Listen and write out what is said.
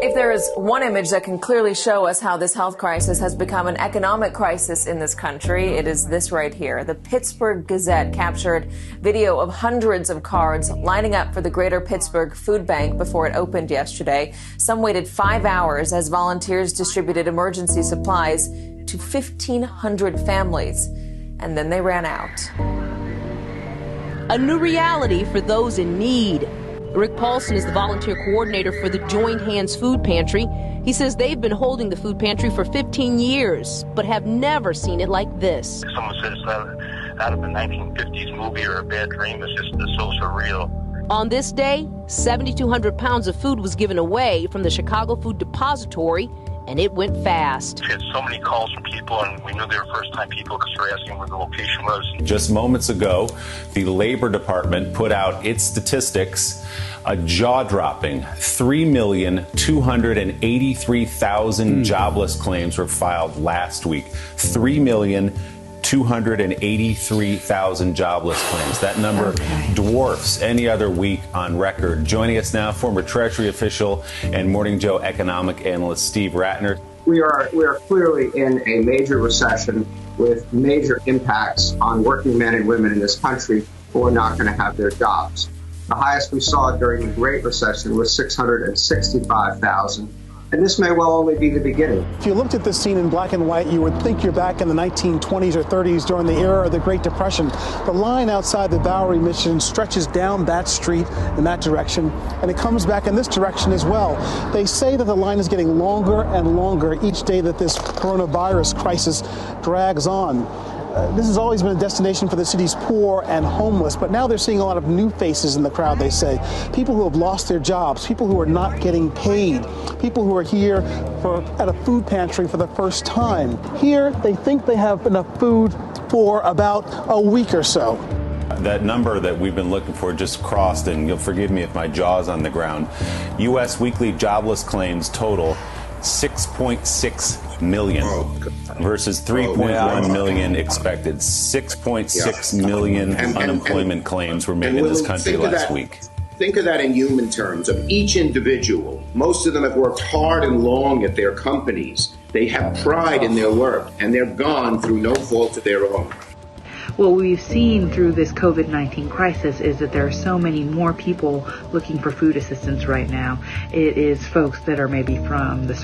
If there is one image that can clearly show us how this health crisis has become an economic crisis in this country, it is this right here. The Pittsburgh Gazette captured video of hundreds of cards lining up for the Greater Pittsburgh Food Bank before it opened yesterday. Some waited 5 hours as volunteers distributed emergency supplies to 1,500 families. And then they ran out. A new reality for those in need. Rick Paulson is the volunteer coordinator for the Joined Hands Food Pantry. He says they've been holding the food pantry for 15 years, but have never seen it like this. Someone says out of a 1950s movie or a bad dream. It's just so surreal. On this day, 7,200 pounds of food was given away from the Chicago Food Depository, and it went fast. We had so many calls from people, and we knew they were first-time people because they were asking where the location was. Just moments ago, the Labor Department put out its statistics, a jaw-dropping 3,283,000 jobless claims were filed last week. 3,283,000 jobless claims. That number dwarfs any other week on record. Joining us now, former Treasury official and Morning Joe economic analyst Steve Ratner. We are clearly in a major recession with major impacts on working men and women in this country who are not going to have their jobs. The highest we saw during the Great Recession was 665,000. And this may well only be the beginning. If you looked at this scene in black and white, you would think you're back in the 1920s or 30s during the era of the Great Depression. The line outside the Bowery Mission stretches down that street in that direction, and it comes back in this direction as well. They say that the line is getting longer and longer each day that this coronavirus crisis drags on. This has always been a destination for the city's poor and homeless, but now they're seeing a lot of new faces in the crowd, they say. People who have lost their jobs, people who are not getting paid, people who are here at a food pantry for the first time. Here, they think they have enough food for about a week or so. That number that we've been looking for just crossed, and you'll forgive me if my jaw's on the ground. U.S. weekly jobless claims total 6.6 million versus 3.1 million expected. 6.6 million unemployment claims were made in this country last week. Think of that in human terms of each individual. Most of them have worked hard and long at their companies. They have pride in their work, and they're gone through no fault of their own. What we've seen through this COVID-19 crisis is that there are so many more people looking for food assistance right now. It is folks that are maybe from the